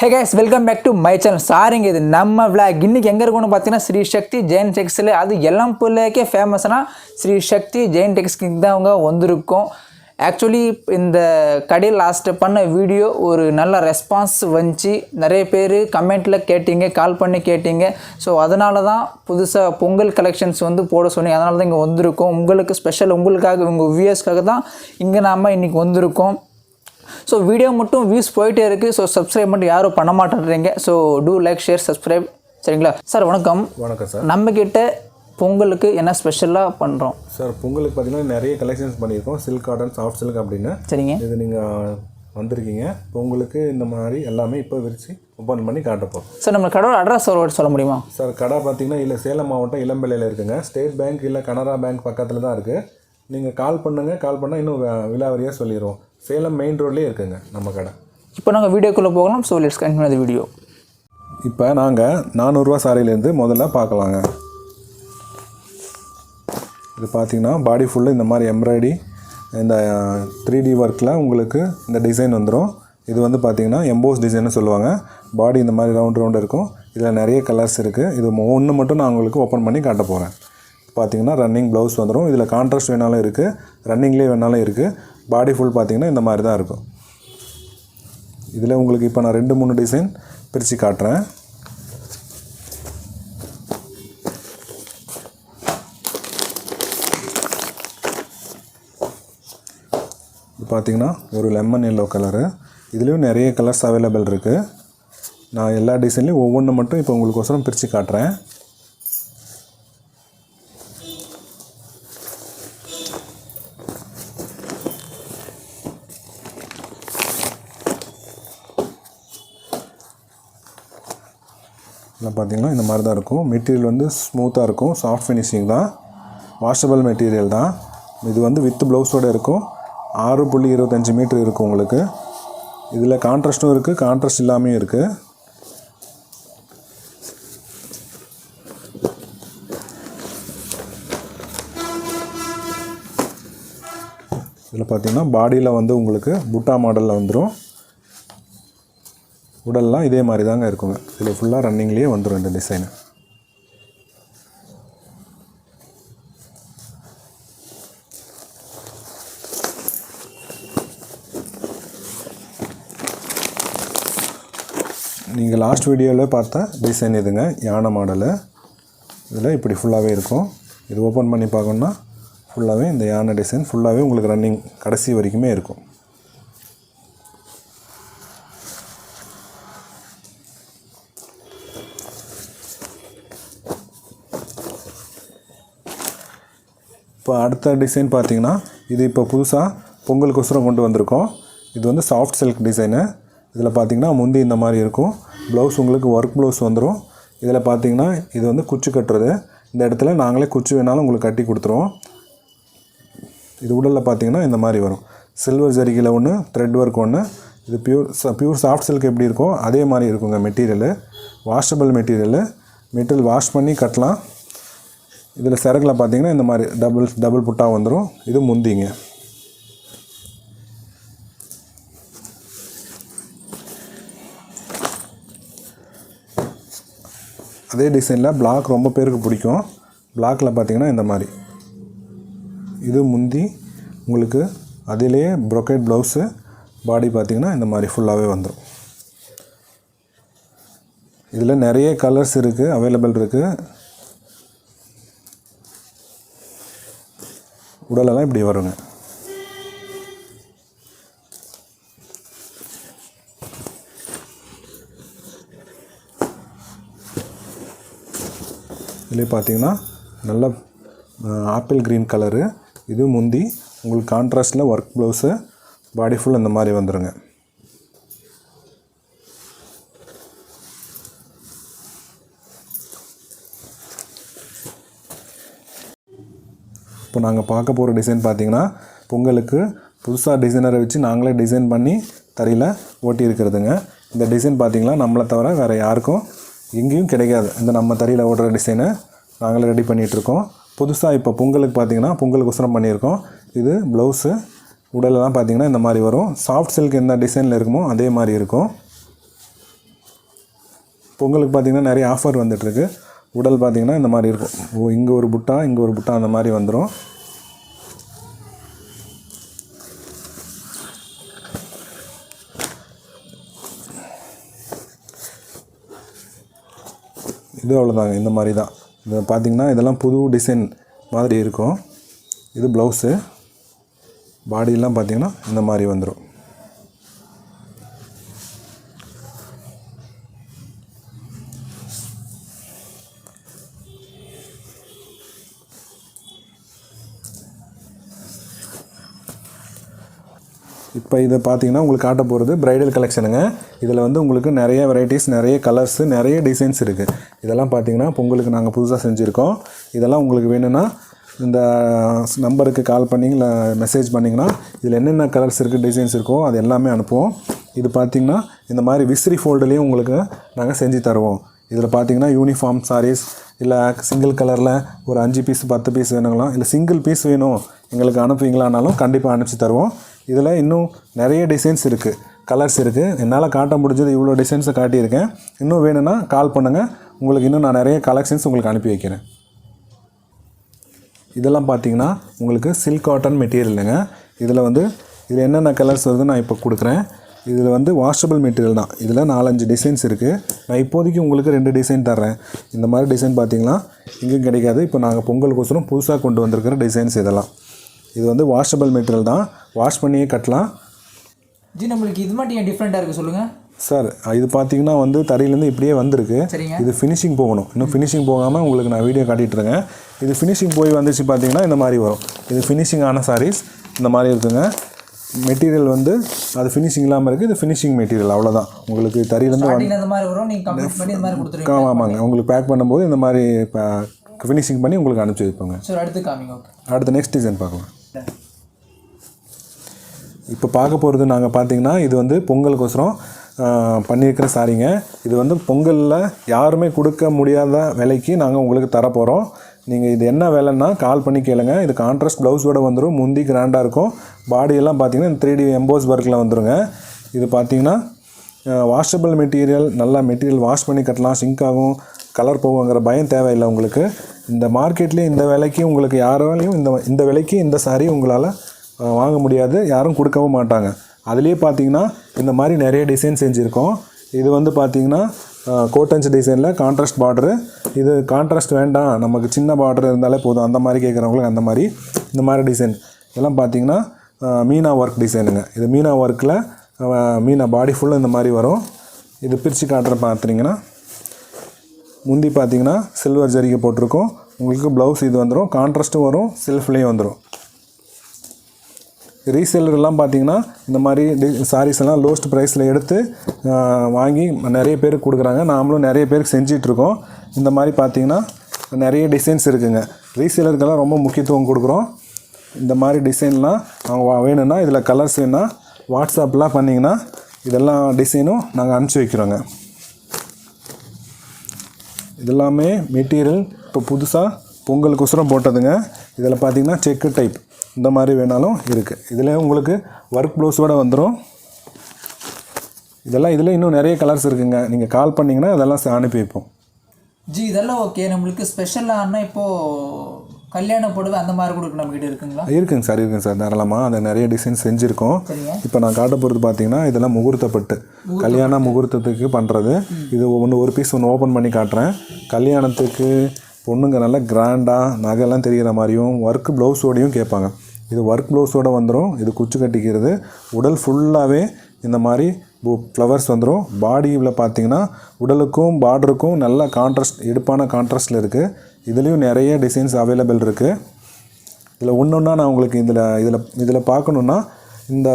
Hey guys, welcome back to my channel. சாரிங்க இது நம்ம vlog. இன்னைக்கு எங்க இருக்கோம்னு பார்த்தீங்கன்னா ஸ்ரீ சக்தி ஜெயின் டெக்ஸ்டைல். அது எல்லம்புள்ளேக்கே ஃபேமஸ்னா ஸ்ரீ சக்தி ஜெயின் டெக்ஸ்டைலுக்கு தான் அவங்க வந்திருக்கோம். ஆக்சுவலி இந்த கடையில் லாஸ்ட் பண்ண வீடியோ ஒரு நல்ல ரெஸ்பான்ஸ் வந்துச்சு. நிறைய பேர் கமெண்ட்டில் கேட்டீங்க, கால் பண்ணி கேட்டீங்க. ஸோ அதனால தான் புதுசாக பொங்கல் கலெக்ஷன்ஸ் வந்து போட சொன்னீங்க. அதனால தான் இங்கே வந்திருக்கோம். உங்களுக்கு ஸ்பெஷல், உங்களுக்காக, உங்கள் வியூவர்ஸ்க்காக தான் இங்கே நாம் இன்றைக்கி வந்திருக்கோம். ஸோ வீடியோ மட்டும் வியூஸ் போயிட்டே இருக்குது. ஸோ சப்ஸ்கிரைப் மட்டும் யாரும் பண்ண மாட்டேன்றீங்க. So do like, share, subscribe. சரிங்களா சார்? வணக்கம். வணக்கம் சார். நம்மக்கிட்ட பொங்கலுக்கு என்ன ஸ்பெஷலாக பண்ணுறோம் சார்? பொங்கலுக்கு பார்த்தீங்கன்னா நிறைய கலெக்ஷன்ஸ் பண்ணியிருக்கோம். சில்க் காட்டன், சாஃப்ட் சில்க் அப்படின்னு. சரிங்க. இது நீங்கள் வந்திருக்கீங்க. பொங்கலுக்கு இந்த மாதிரி எல்லாமே இப்போ விரித்து ஓப்பன் பண்ணி காட்டப்போம். சார் நம்ம கடோட அட்ரஸ் ஒரு சொல்ல முடியுமா? சார் கடை பார்த்தீங்கன்னா இல்லை சேலம் மாவட்டம் இளம்பிள்ளையில் இருக்குங்க. ஸ்டேட் பேங்க் இல்லை கனரா பேங்க் பக்கத்தில் தான் இருக்குது. நீங்கள் கால் பண்ணுங்கள். கால் பண்ணால் இன்னும் விலாவரியாக சொல்லிடுவோம். சேலம் மெயின் ரோட்லேயே இருக்குங்க நம்ம கடை. இப்போ நாங்கள் வீடியோக்குள்ளே போகலாம். So let's continue the video. இப்போ நாங்கள் 400 சாரியிலேருந்து முதல்ல பார்க்கலாங்க. இது பார்த்திங்கன்னா பாடி ஃபுல்லாக இந்த மாதிரி எம்ப்ராய்டி, இந்த 3D ஒர்க்கில் உங்களுக்கு இந்த டிசைன் வந்துடும். இது வந்து பார்த்திங்கன்னா எம்போஸ் டிசைன்னு சொல்லுவாங்க. பாடி இந்த மாதிரி ரவுண்ட் இருக்கும். இதில் நிறைய கலர்ஸ் இருக்குது. இது ஒன்று மட்டும் நான் உங்களுக்கு ஓப்பன் பண்ணி காட்ட போகிறேன். பார்த்திங்கன்னா ரன்னிங் ப்ளவுஸ் வந்துடும். இதில் கான்ட்ராஸ்ட் வேணாலும் இருக்குது, ரன்னிங்லேயே வேணாலும் இருக்குது. பாடி ஃபுல் பார்த்திங்கன்னா இந்த மாதிரி தான் இருக்கும். இதில் உங்களுக்கு இப்போ நான் 2-3 டிசைன் பிரித்து காட்டுறேன். இது பார்த்திங்கன்னா ஒரு லெமன் எல்லோ கலரு. இதுலேயும் நிறைய கலர்ஸ் அவைலபிள் இருக்குது. நான் எல்லா டிசைன்லேயும் ஒவ்வொன்று மட்டும் இப்போ உங்களுக்கோசரம் பிரித்து காட்டுறேன். இதில் பார்த்திங்கன்னா இந்த மாதிரி தான் இருக்கும். மெட்டீரியல் வந்து ஸ்மூத்தாக இருக்கும். சாஃப்ட் ஃபினிஷிங் தான், வாஷபிள் மெட்டீரியல் தான். இது வந்து வித் ப்ளவுஸோடு இருக்கும். 6.25 மீட்டர் இருக்கும் உங்களுக்கு. இதில் கான்ட்ராஸ்ட்டும் இருக்குது, கான்ட்ராஸ்ட் இல்லாமையும் இருக்குது. இதில் பார்த்திங்கன்னா பாடியில் வந்து உங்களுக்கு புட்டா மாடலில் வந்துடும். உடல்லாம் இதே மாதிரி தாங்க இருக்குங்க. இதில் ஃபுல்லாக ரன்னிங்லேயே வந்துடும் இந்த டிசைனு. நீங்கள் லாஸ்ட் வீடியோவில் பார்த்த டிசைன் இதுங்க, யானை மாடலு. இதில் இப்படி ஃபுல்லாகவே இருக்கும். இது ஓப்பன் பண்ணி பார்க்கணுன்னா ஃபுல்லாகவே இந்த யானை டிசைன் ஃபுல்லாகவே உங்களுக்கு ரன்னிங் கடைசி வரைக்குமே இருக்கும். இப்போ அடுத்த டிசைன் பார்த்திங்கன்னா இது இப்போ புதுசாக பொங்கலுக்கோசரம் கொண்டு வந்திருக்கோம். இது வந்து சாஃப்ட் சில்க் டிசைனு. இதில் பார்த்திங்கன்னா முந்தி இந்த மாதிரி இருக்கும். ப்ளவுஸ் உங்களுக்கு ஒர்க் ப்ளவுஸ் வந்துடும். இதில் பார்த்திங்கன்னா இது வந்து குச்சி கட்டுறது. இந்த இடத்துல நாங்களே குச்சி வேணாலும் உங்களுக்கு கட்டி கொடுத்துருவோம். இது உடலில் பார்த்திங்கன்னா இந்த மாதிரி வரும். சில்வர் ஜரிகையில் ஒன்று, த்ரெட் ஒர்க் ஒன்று. இது பியூர் சாஃப்ட் சில்க் எப்படி இருக்கோ அதே மாதிரி இருக்குங்க மெட்டீரியலு. வாஷபிள் மெட்டீரியல் வாஷ் பண்ணி கட்டலாம். இதில் சரக்கில் பார்த்திங்கன்னா இந்த மாதிரி டபுள் புட்டா வந்துடும். இது முந்திங்க. அதே டிசைனில் பிளாக் ரொம்ப பேருக்கு பிடிக்கும். பிளாக்கில் பார்த்திங்கன்னா இந்த மாதிரி இது முந்தி உங்களுக்கு. அதிலேயே ப்ரொக்கேட் ப்ளவுஸு. பாடி பார்த்திங்கன்னா இந்த மாதிரி ஃபுல்லாகவே வந்துடும். இதில் நிறைய கலர்ஸ் இருக்குது, அவைலபிள் இருக்குது. உடலெல்லாம் இப்படி வருங்க. இதில் பார்த்தீங்கன்னா நல்ல ஆப்பிள் க்ரீன் கலரு. இது முந்தி உங்களுக்கு கான்ட்ராஸ்டில் ஒர்க் ப்ளவுஸு. பாடி ஃபுல் இந்த மாதிரி வந்துடுங்க. இப்போ நாங்கள் பார்க்க போகிற டிசைன் பார்த்திங்கன்னா பொங்கலுக்கு புதுசாக டிசைனரை வச்சு நாங்களே டிசைன் பண்ணி தறியில் ஓட்டி இருக்கிறதுங்க. இந்த டிசைன் பார்த்திங்கன்னா நம்மளை தவிர வேறு யாருக்கும் எங்கேயும் கிடைக்காது. இந்த நம்ம தறியில் ஓடுற டிசைனை நாங்களே ரெடி பண்ணிகிட்ருக்கோம். புதுசாக இப்போ பொங்கலுக்கு பார்த்திங்கன்னா பொங்கலுக்கோசரம் பண்ணியிருக்கோம். இது ப்ளவுஸு. உடலெல்லாம் பார்த்திங்கன்னா இந்த மாதிரி வரும். சாஃப்ட் சில்க் எந்த டிசைனில் இருக்குமோ அதே மாதிரி இருக்கும். பொங்கலுக்கு பார்த்திங்கன்னா நிறைய ஆஃபர் வந்துட்டுருக்கு. உடல் பார்த்திங்கன்னா இந்த மாதிரி இருக்கும். இங்கே ஒரு புட்டா இங்கே ஒரு புட்டா அந்த மாதிரி வந்துடும். இது அவ்வளோதாங்க. இந்த மாதிரி தான் இது பார்த்திங்கன்னா இதெல்லாம் புது டிசைன் மாதிரி இருக்கும். இது ப்ளவுஸு. பாடியெல்லாம் பார்த்திங்கன்னா இந்த மாதிரி வந்துடும். இப்போ இதை பார்த்தீங்கன்னா உங்களுக்கு காட்ட போகிறது ப்ரைடல் கலெக்ஷனுங்க. இதில் வந்து உங்களுக்கு நிறைய வெரைட்டிஸ், நிறைய கலர்ஸு, நிறைய டிசைன்ஸ் இருக்குது. இதெல்லாம் பார்த்தீங்கன்னா பொங்கலுக்கு நாங்கள் புதுசாக செஞ்சுருக்கோம். இதெல்லாம் உங்களுக்கு வேணும்னா இந்த நம்பருக்கு கால் பண்ணி இல்லை மெசேஜ் பண்ணிங்கன்னா இதில் என்னென்ன கலர்ஸ் இருக்குது, டிசைன்ஸ் இருக்கோ அது எல்லாமே அனுப்புவோம். இது பார்த்திங்கன்னா இந்த மாதிரி விசிறி ஃபோல்டுலேயும் உங்களுக்கு நாங்கள் செஞ்சு தருவோம். இதில் பார்த்திங்கன்னா யூனிஃபார்ம் சாரீஸ் இல்லை சிங்கிள் கலரில் ஒரு 5 பீஸ் 10 பீஸ் வேணுங்களா, இல்லை சிங்கிள் பீஸ் வேணும் எங்களுக்கு அனுப்புவீங்களானாலும் கண்டிப்பாக அனுப்பிச்சி தருவோம். இதில் இன்னும் நிறைய டிசைன்ஸ் இருக்குது, கலர்ஸ் இருக்குது. என்னால் காட்ட முடிஞ்சது இவ்வளோ டிசைன்ஸை காட்டியிருக்கேன். இன்னும் வேணும்னா கால் பண்ணுங்கள், உங்களுக்கு இன்னும் நான் நிறைய கலெக்ஷன்ஸ் உங்களுக்கு அனுப்பி வைக்கிறேன். இதெல்லாம் பார்த்திங்கன்னா உங்களுக்கு சில்க் காட்டன் மெட்டீரியலுங்க. இதில் என்னென்ன கலர்ஸ் வருதுன்னு நான் இப்போ கொடுக்குறேன். இதில் வந்து வாஷபிள் மெட்டீரியல் தான். இதில் 4-5 டிசைன்ஸ் இருக்குது. நான் இப்போதைக்கு உங்களுக்கு 2 டிசைன் தர்றேன். இந்த மாதிரி டிசைன் பார்த்திங்கன்னா இங்கேயும் கிடைக்காது. இப்போ நாங்கள் பொங்கலுக்கோசரம் புதுசாக கொண்டு வந்திருக்கிற டிசைன்ஸ் இதெல்லாம். இது வந்து வாஷபிள் மெட்டீரியல் தான், வாஷ் பண்ணியே கட்டலாம். ஜி நம்மளுக்கு இது மட்டும் ஏன் டிஃப்ரெண்ட்டாக இருக்குது சொல்லுங்கள் சார். இது பார்த்தீங்கன்னா வந்து தரையிலேருந்து இப்படியே வந்திருக்கு. இது ஃபினிஷிங் போகணும். இன்னும் ஃபினிஷிங் போகாமல் உங்களுக்கு நான் வீடியோ காட்டிகிட்ருக்கேன். இது ஃபினிஷிங் போய் வந்துச்சு பார்த்தீங்கன்னா இந்த மாதிரி வரும். இது ஃபினிஷிங் ஆன சாரீஸ் இந்த மாதிரி இருக்குங்க. மெட்டீரியல் வந்து அது ஃபினிஷிங் இல்லாமல் இருக்குது. இது ஃபினிஷிங் மெட்டீரியல் அவ்வளோதான். உங்களுக்கு தரையிலேருந்து ஆமாங்க. உங்களுக்கு பேக் பண்ணும்போது இந்த மாதிரி ஃபினிஷிங் பண்ணி உங்களுக்கு அனுப்பிச்சி வைப்போங்க. அடுத்து நெக்ஸ்ட் டிசைன் பார்க்கலாம். இப்போ பார்க்க போகிறது நாங்கள் பார்த்தீங்கன்னா இது வந்து பொங்கலுக்கோசரம் பண்ணியிருக்கிற சாரீங்க. இது வந்து பொங்கலில் யாருமே கொடுக்க முடியாத விலைக்கு நாங்கள் உங்களுக்கு தரப்போகிறோம். நீங்கள் இது என்ன வேலைன்னா கால் பண்ணி கேளுங்க. இது கான்ட்ராஸ்ட் ப்ளவுஸோடு வந்துடும். முந்தி கிராண்டாக இருக்கும். பாடியெல்லாம் பார்த்தீங்கன்னா 3D எம்போஸ் ஒர்க்கில் வந்துடுங்க. இது பார்த்தீங்கன்னா வாஷபிள் மெட்டீரியல். நல்லா மெட்டீரியல் வாஷ் பண்ணி கட்டலாம், சிங்க் ஆகும், கலர் போகுங்கிற பயம் தேவையில்லை உங்களுக்கு. இந்த மார்க்கெட்லேயே இந்த விலைக்கு உங்களுக்கு யாராலையும் இந்த விலைக்கு இந்த சாரீ உங்களால் வாங்க முடியாது, யாரும் கொடுக்கவும் மாட்டாங்க. அதுலேயே பார்த்தீங்கன்னா இந்த மாதிரி நிறைய டிசைன் செஞ்சுருக்கோம். இது வந்து பார்த்திங்கன்னா கோட்டன்ஸ் டிசைனில் கான்ட்ராஸ்ட் பார்டரு. இது கான்ட்ராஸ்ட் வேண்டாம், நமக்கு சின்ன பார்டர் இருந்தாலே போதும் அந்த மாதிரி கேட்குறவங்களுக்கு அந்த மாதிரி இந்த மாதிரி டிசைன். இதெல்லாம் பார்த்திங்கன்னா மீனா ஒர்க் டிசைனுங்க. இது மீனா ஒர்க்கில் மீனா பாடி ஃபுல்லாக இந்த மாதிரி வரும். இது பிரித்து காட்டுற பார்த்துட்டிங்கன்னா முந்தி பார்த்திங்கன்னா சில்வர் ஜரிகை போட்டிருக்கோம். உங்களுக்கு ப்ளவுஸ் இது வந்துடும், கான்ட்ராஸ்ட்டும் வரும், செல்ஃப்லேயும் வந்துடும். ரீசேலர்லாம் பார்த்திங்கன்னா இந்த மாதிரி சாரீஸ் எல்லாம் லோஸ்ட் ப்ரைஸில் எடுத்து வாங்கி நிறைய பேருக்கு கொடுக்குறாங்க. நாமளும் நிறைய பேருக்கு செஞ்சிட்ருக்கோம். இந்த மாதிரி பார்த்திங்கன்னா நிறைய டிசைன்ஸ் இருக்குதுங்க. ரீசேலருக்கெல்லாம் ரொம்ப முக்கியத்துவம் கொடுக்குறோம். இந்த மாதிரி டிசைன்லாம் அவங்க வேணும்னா இதில் கலர்ஸ் வேணுன்னா வாட்ஸ்அப்லாம் பண்ணிங்கன்னா இதெல்லாம் டிசைனும் நாங்கள் அனுப்பிச்சி வைக்கிறோங்க. இதெல்லாமே மெட்டீரியல் இப்போ புதுசாக பொங்கலுக்கோசரம் போட்டதுங்க. இதில் பார்த்திங்கன்னா செக்கு டைப் இந்த மாதிரி வேணாலும் இருக்குது. இதில் உங்களுக்கு ஒர்க் ப்ளவுஸோடு வந்துடும். இதில் இன்னும் நிறைய கலர்ஸ் இருக்குங்க. நீங்கள் கால் பண்ணிங்கன்னா அதெல்லாம் அனுப்பி வைப்போம். ஜி இதெல்லாம் ஓகே. நம்மளுக்கு ஸ்பெஷலானா இப்போது கல்யாண புடவை அந்த மாதிரி கூட நம்மகிட்ட இருக்குங்களா? இருக்குங்க சார் தாராளமாக. அந்த நிறைய டிசைன் செஞ்சுருக்கோம். இப்போ நான் காட்ட போகிறது பார்த்தீங்கன்னா இதெல்லாம் முகூர்த்தப்பட்டு கல்யாண முகூர்த்தத்துக்கு பண்ணுறது. இது ஒரு பீஸ் ஓப்பன் பண்ணி காட்டுறேன். கல்யாணத்துக்கு பொண்ணுங்க நல்லா கிராண்டாக நகைலாம் தெரிகிற மாதிரியும் ஒர்க் ப்ளவுஸோடையும் கேட்பாங்க. இது ஒர்க் ப்ளவுஸோடு வந்துடும். இது குச்சி கட்டிக்கிறது. உடல் ஃபுல்லாகவே இந்த மாதிரி ஃப்ளவர்ஸ் வந்துடும். பாடியில் பார்த்திங்கன்னா உடலுக்கும் பார்டருக்கும் நல்ல கான்ட்ராஸ்ட், எடுப்பான கான்ட்ராஸ்டில் இருக்குது. இதுலேயும் நிறைய டிசைன்ஸ் அவைலபிள் இருக்குது. இதில் ஒன்றா நான் உங்களுக்கு இதில் பார்க்கணுன்னா இந்த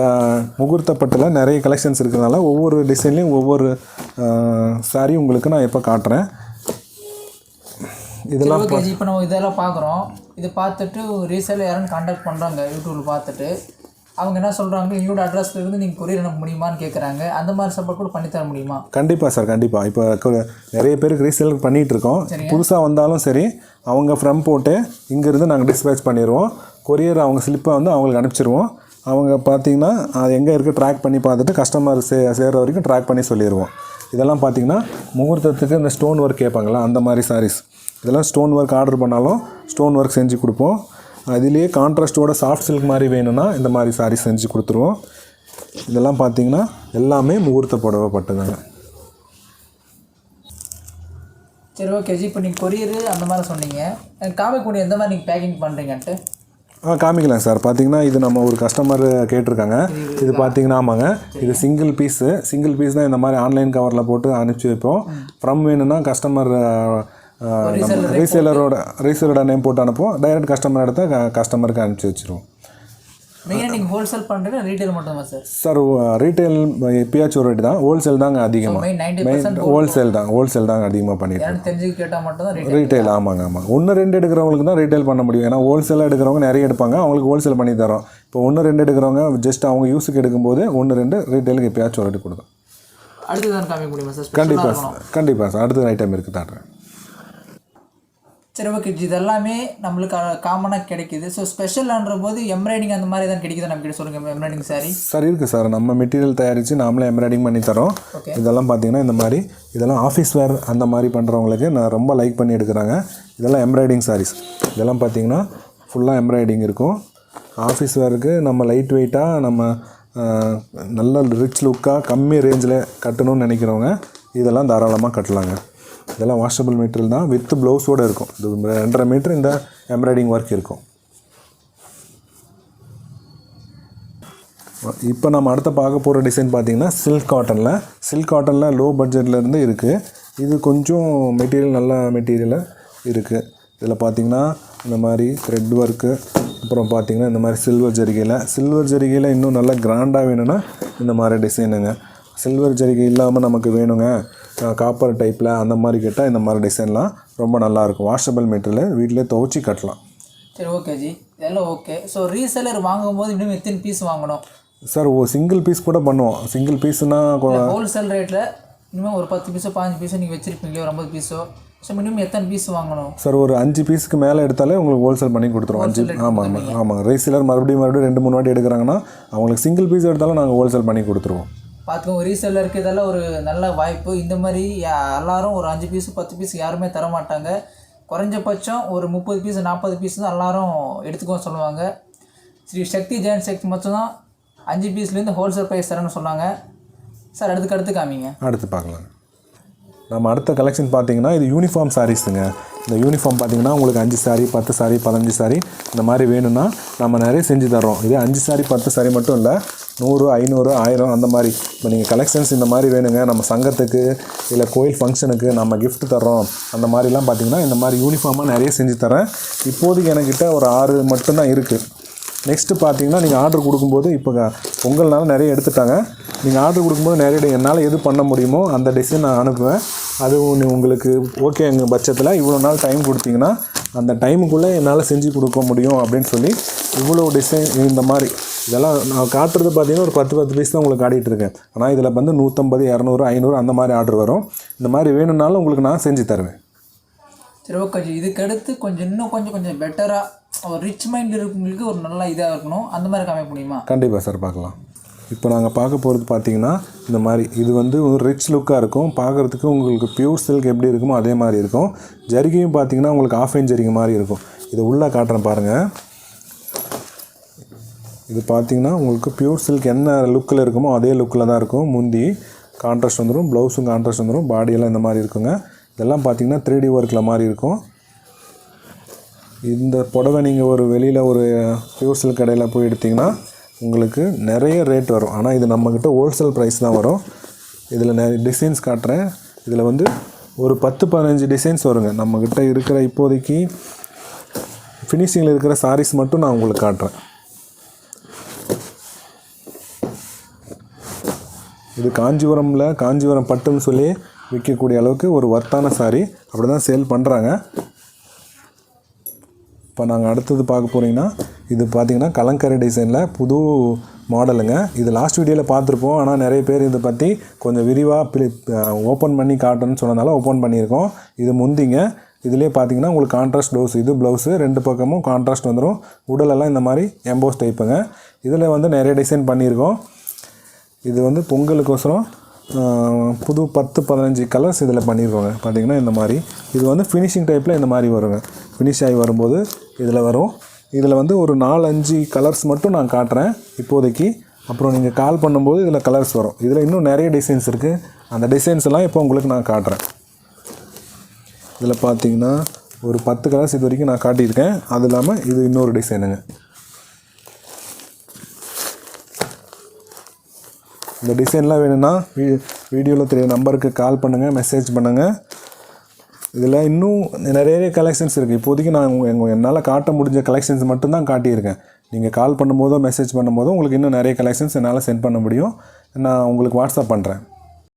முகூர்த்தப்பட்டில் நிறைய கலெக்ஷன்ஸ் இருக்கிறதுனால ஒவ்வொரு டிசைன்லேயும் ஒவ்வொரு சாரீ உங்களுக்கு நான் இப்போ காட்டுறேன். இதெல்லாம் இப்போ நம்ம இதெல்லாம் பார்க்குறோம். இதை பார்த்துட்டு ரீசேல் யாரும் கான்டாக்ட் பண்ணுறாங்க யூடியூப்பில் பார்த்துட்டு. அவங்க என்ன சொல்கிறாங்க, எங்களோட அட்ரஸில் இருந்து நீங்கள் கொரியர் அனுப்ப முடியுமான்னு கேட்குறாங்க. அந்த மாதிரி சப்போர்ட் கூட பண்ணித்தர முடியுமா? கண்டிப்பாக சார், கண்டிப்பாக. இப்போ நிறைய பேருக்கு ரீசேல் பண்ணிகிட்ருக்கோம். புதுசாக வந்தாலும் சரி அவங்க ஃப்ரம் போட்டு இங்கேருந்து நாங்கள் டிஸ்பேச் பண்ணிடுவோம். கொரியர் அவங்க ஸ்லிப்பை வந்து அவங்களுக்கு அனுப்பிச்சிடுவோம். அவங்க பார்த்திங்கன்னா அது எங்கே இருக்குது ட்ராக் பண்ணி பார்த்துட்டு கஸ்டமர் சேர்கிற வரைக்கும் ட்ராக் பண்ணி சொல்லிடுவோம். இதெல்லாம் பார்த்திங்கன்னா முகூர்த்தத்துக்கு இந்த ஸ்டோன் ஒர்க் கேட்பாங்களா அந்த மாதிரி சாரீஸ். இதெல்லாம் ஸ்டோன் ஒர்க் ஆர்டர் பண்ணாலும் ஸ்டோன் ஒர்க் செஞ்சு கொடுப்போம். அதிலேயே கான்ட்ராஸ்ட்டோட சாஃப்ட் சில்க் மாதிரி வேணும்னா இந்த மாதிரி சாரீஸ் செஞ்சு கொடுத்துருவோம். இதெல்லாம் பார்த்திங்கன்னா எல்லாமே முகூர்த்த புடவை பட்டுதாங்க. சரி ஓகே ஜி, இப்போ நீங்கள் கொரியரு அந்த மாதிரி சொன்னீங்க, காமிக்கக்கூடிய எந்த மாதிரி நீங்கள் பேக்கிங் பண்ணுறீங்கன்ட்டு காமிக்கலாம் சார். பார்த்தீங்கன்னா இது நம்ம ஒரு கஸ்டமர் கேட்டிருக்காங்க. இது பார்த்தீங்கன்னா ஆமாங்க, இது சிங்கிள் பீஸ் தான் இந்த மாதிரி ஆன்லைன் கவரில் போட்டு அனுப்பிச்சி வைப்போம். ஃப்ரம் வேணும்னா கஸ்டமர் ரீசேலரோட நேம் போட்டு அனுப்புவோம். டைரக்ட் கஸ்டமர் எடுத்தால் கஸ்டமருக்கு அனுப்பிச்சி வச்சுருவோம். மெயினாக நீங்கள் ஹோல்சேல் பண்ணுறீங்க, ரீட்டைல் மட்டும்தான் சார்? சார் ரீட்டைல் எப்பயாச்சும் ஒரு ரேட்டு தான், ஹோல்சேல் தாங்க அதிகமாக. ஹோல்சேல் தாங்க அதிகமாக பண்ணிட்டு தெரிஞ்சு கேட்டால் மட்டும் தான் ரீட்டைல். ஆமாங்க. 1-2 எடுக்கிறவங்களுக்கு தான் ரீட்டைல் பண்ண முடியும். ஏன்னா ஹோல்சேலாக எடுக்கிறவங்க நிறைய எடுப்பாங்க, அவங்களுக்கு ஹோல்சேல் பண்ணி தரோம். இப்போ 1-2 எடுக்கிறவங்க ஜஸ்ட் அவங்க யூஸுக்கு எடுக்கும்போது 1-2 ரீட்டைலுக்கு எப்பயாச்சும் ஒரு ரேட்டு கொடுக்கும். அடுத்து தான் காமிக்க முடியுமா சார்? கண்டிப்பாக சார். அடுத்த ஐட்டம் இருக்குது தாட்டுறேன். சரி ஓகே, இது எல்லாமே நம்மளுக்கு காமனாக கிடைக்கிது. ஸோ ஸ்பெஷல்ன்ற போது எம்ப்ராய்டிங் அந்த மாதிரி தான் கிடைக்குது நம்ம கிட்ட சொல்லுங்கள். எம்ப்ராய்டிங் சாரி சார் இருக்குது சார். நம்ம மெட்டீரியல் தயாரித்து நாமளே எம்ப்ராய்டிங் பண்ணி தரோம். இதெல்லாம் பார்த்தீங்கன்னா இந்த மாதிரி இதெல்லாம் ஆஃபீஸ் வேர் அந்த மாதிரி பண்ணுறவங்களுக்கு நான் ரொம்ப லைக் பண்ணி எடுக்கிறாங்க. இதெல்லாம் எம்ப்ராய்டிங் சாரீஸ். இதெல்லாம் பார்த்தீங்கன்னா ஃபுல்லாக எம்ப்ராய்டிங் இருக்கும். ஆஃபீஸ் வேருக்கு நம்ம லைட் வெயிட்டாக நம்ம நல்ல ரிச் லுக்காக கம்மி ரேஞ்சில் கட்டணும்னு நினைக்கிறவங்க இதெல்லாம் தாராளமாக கட்டலாங்க. இதெல்லாம் வாஷபிள் மெட்டீரியல் தான், வித் ப்ளவுஸோடு இருக்கும். இது 2.5 மீட்டர் இந்த எம்ப்ராய்டிங் ஒர்க் இருக்கும். இப்போ நம்ம அடுத்த பார்க்க போகிற டிசைன் பார்த்திங்கன்னா சில்க் காட்டனில் லோ பட்ஜெட்லேருந்து இருக்குது. இது கொஞ்சம் மெட்டீரியல் நல்ல மெட்டீரியலாக இருக்குது. இதில் பார்த்திங்கன்னா இந்த மாதிரி த்ரெட் ஒர்க்கு, அப்புறம் பார்த்திங்கன்னா இந்த மாதிரி சில்வர் ஜரிகையில் இன்னும் நல்லா கிராண்டாக வேணும்னா இந்த மாதிரி டிசைனுங்க. சில்வர் ஜரிகை இல்லாமல் நமக்கு வேணுங்க காப்பர் டைப்பில் அந்த மாதிரி கேட்டால் இந்த மாதிரி டிசைன்லாம் ரொம்ப நல்லாயிருக்கும். வாஷபிள் மெட்டீரியல் வீட்டிலே துவச்சி கட்டலாம். சரி ஓகே ஜி, இதெல்லாம் ஓகே. ஸோ ரீசெல்லர் வாங்கும்போது இன்னும் எத்தனை பீஸ் வாங்கணும் சார்? சிங்கிள் பீஸ் கூட பண்ணுவோம். சிங்கிள் பீஸ்னால் ஹோல்சேல் ரேட்டில் இனிமேல் ஒரு 10 பீஸோ 15 பீஸோ நீங்கள் வச்சுருப்பீங்களே, ஒரு 50 பீஸோ. ஸோ மினிமம் எத்தனை பீஸ் வாங்கணும் சார்? ஒரு 5 பீஸுக்கு மேலே எடுத்தாலே உங்களுக்கு ஹோல்சேல் பண்ணி கொடுத்துருவோம். 5 ஆமாங்க. ரீசேலர் மறுபடியும் 2-3 வாட்டி எடுக்கிறாங்கன்னா அவங்களுக்கு சிங்கிள் பீஸ் எடுத்தாலும் நாங்கள் ஹோல்சேல் பண்ணி கொடுத்துருவோம். பார்த்துக்கோங்க, ரீசேலருக்கு இதெல்லாம் ஒரு நல்ல வாய்ப்பு. இந்த மாதிரி எல்லாரும் ஒரு 5 பீஸு 10 பீஸ் யாருமே தர மாட்டாங்க. குறைஞ்சபட்சம் ஒரு 30 பீஸ் 40 பீஸ் தான் எல்லாரும் எடுத்துக்கோ சொல்லுவாங்க. ஸ்ரீ சக்தி ஜெயின் செக்ட் மட்டும்தான் 5 பீஸ்லேருந்து ஹோல்சேல் ப்ரைஸ் தரேன்னு சொன்னாங்க சார். அடுத்து காமிங்க. அடுத்து பார்க்கலாம். நம்ம அடுத்த கலெக்ஷன் பார்த்தீங்கன்னா இது யூனிஃபார்ம் சாரீஸுங்க. இந்த யூனிஃபார்ம் பார்த்தீங்கன்னா உங்களுக்கு 5 சாரி 10 சாரி 15 சாரி இந்த மாதிரி வேணும்னா நம்ம நிறைய செஞ்சு தரோம். இதே 5 சாரி 10 சாரி மட்டும் இல்லை, 100 500 1000 அந்த மாதிரி. இப்போ நீங்கள் கலெக்ஷன்ஸ் இந்த மாதிரி வேணுங்க, நம்ம சங்கத்துக்கு இல்லை கோயில் ஃபங்க்ஷனுக்கு நம்ம கிஃப்ட் தரோம் அந்த மாதிரிலாம் பார்த்தீங்கன்னா இந்த மாதிரி யூனிஃபார்மாக நிறைய செஞ்சு தரேன். இப்போதைக்கு என்கிட்ட ஒரு 6 மட்டும்தான் இருக்குது. நெக்ஸ்ட்டு பார்த்தீங்கன்னா நீங்கள் ஆர்டர் கொடுக்கும்போது இப்போ பொங்கல்னால நிறைய எடுத்துட்டாங்க. நீங்கள் ஆர்டர் கொடுக்கும்போது நிறைய என்னால் எது பண்ண முடியுமோ அந்த டிசைன் நான் அனுப்புவேன். அது உங்களுக்கு ஓகே எங்கள் பட்சத்தில் இவ்வளோ நாள் டைம் கொடுத்தீங்கன்னா அந்த டைமுக்குள்ளே என்னால் செஞ்சு கொடுக்க முடியும் அப்படின்னு சொல்லி இவ்வளோ டிசைன் இந்த மாதிரி இதெல்லாம் நான் காட்டுறது பார்த்தீங்கன்னா ஒரு 10 பீஸ் தான் உங்களுக்கு காட்டிகிட்டு இருக்கேன். ஆனால் இதில் வந்து 150 200 500 அந்த மாதிரி ஆர்டர் வரும். இந்த மாதிரி வேணும்னாலும் உங்களுக்கு நான் செஞ்சு தருவேன். சரி ஓகே ஜி, இதுக்கு அடுத்து இன்னும் கொஞ்சம் பெட்டராக ஒரு ரிச் மைண்ட் இருக்கவங்களுக்கு ஒரு நல்ல இதாக இருக்கணும், அந்த மாதிரி காமிக்க முடியுமா? கண்டிப்பாக சார், பார்க்கலாம். இப்போ நாங்கள் பார்க்க போகிறது பார்த்தீங்கன்னா இந்த மாதிரி இது வந்து ஒரு ரிச் லுக்காக இருக்கும். பார்க்குறதுக்கு உங்களுக்கு பியூர் சில்க் எப்படி இருக்குமோ அதே மாதிரி இருக்கும். ஜரிகையும் பார்த்தீங்கன்னா உங்களுக்கு ஆஃப் ஜரிகை மாதிரி இருக்கும். இதை உள்ளே காட்டுறேன் பாருங்கள். இது பார்த்தீங்கன்னா உங்களுக்கு பியூர் சில்க் என்ன லுக்கில் இருக்குமோ அதே லுக்கில் தான் இருக்கும். முந்தி கான்ட்ராஸ்ட் வந்துடும், ப்ளவுஸும் கான்ட்ராஸ்ட் வந்துடும், பாடியெல்லாம் இந்த மாதிரி இருக்குங்க. இதெல்லாம் பார்த்தீங்கன்னா 3D ஒர்க்கில் மாதிரி இருக்கும். இந்த புடவை நீங்கள் ஒரு வெளியில் ஒரு பியூர் சில்க் கடையில் போய் எடுத்திங்கன்னா உங்களுக்கு நிறைய ரேட் வரும். ஆனால் இது நம்மக்கிட்ட ஹோல்சேல் ப்ரைஸ் தான் வரும். இதில் நிறைய டிசைன்ஸ் காட்டுறேன். இதில் வந்து ஒரு 10-15 டிசைன்ஸ் வருங்க. நம்மக்கிட்ட இருக்கிற இப்போதைக்கு ஃபினிஷிங்கில் இருக்கிற சாரீஸ் மட்டும் நான் உங்களுக்கு காட்டுறேன். இது காஞ்சிபுரம் பட்டுன்னு சொல்லி விற்கக்கூடிய அளவுக்கு ஒரு வர்த்தான சாரீ. அப்படி தான் சேல் பண்ணுறாங்க. இப்போ நாங்கள் அடுத்தது பார்க்க போகிறீங்கன்னா இது பார்த்திங்கன்னா கலங்கரை டிசைனில் புது மாடலுங்க. இது லாஸ்ட் வீடியோவில் பார்த்துருப்போம். ஆனால் நிறைய பேர் இதை பற்றி கொஞ்சம் விரிவாக ஓப்பன் பண்ணி காட்டணும்னு சொன்னதால ஓப்பன் பண்ணியிருக்கோம். இது முந்திங்க. இதிலே பார்த்திங்கன்னா உங்களுக்கு கான்ட்ராஸ்ட் ப்ளவுஸ், இது ப்ளவுஸு 2 பக்கமும் கான்ட்ராஸ்ட் வந்துடும். உடலெல்லாம் இந்த மாதிரி எம்போஸ் டைப்புங்க. இதில் வந்து நிறைய டிசைன் பண்ணியிருக்கோம். இது வந்து பொங்கலுக்கோசரம் புது 10-15 கலர்ஸ் இதில் பண்ணியிருக்கோங்க. பார்த்திங்கன்னா இந்த மாதிரி இது வந்து ஃபினிஷிங் டைப்பில் இந்த மாதிரி வருங்க. ஃபினிஷ் ஆகி வரும்போது இதில் வரும். இதில் வந்து ஒரு 4-5 கலர்ஸ் மட்டும் நான் காட்டுறேன் இப்போதைக்கு. அப்புறம் நீங்கள் கால் பண்ணும்போது இதில் கலர்ஸ் வரும். இதில் இன்னும் நிறைய டிசைன்ஸ் இருக்குது. அந்த டிசைன்ஸ் எல்லாம் இப்போ உங்களுக்கு நான் காட்டுறேன். இதில் பார்த்தீங்கன்னா ஒரு 10 கலர்ஸ் இது வரைக்கும் நான் காட்டியிருக்கேன். அது இல்லாமல் இது இன்னொரு டிசைனுங்க. இந்த டிசைன்லாம் வேணும்னா வீடியோவில் தெரிய நம்பருக்கு கால் பண்ணுங்கள், மெசேஜ் பண்ணுங்கள். இதில் இன்னும் நிறைய கலெக்ஷன்ஸ் இருக்குது. இப்போதைக்கு நான் என்னால் காட்ட முடிஞ்ச கலெக்ஷன்ஸ் மட்டும்தான் காட்டியிருக்கேன். நீங்கள் கால் பண்ணும்போதோ மெசேஜ் பண்ணும்போதோ உங்களுக்கு இன்னும் நிறைய கலெக்ஷன்ஸ் என்னால் சென்ட் பண்ண முடியும். நான் உங்களுக்கு வாட்ஸ்அப் பண்ணுறேன்.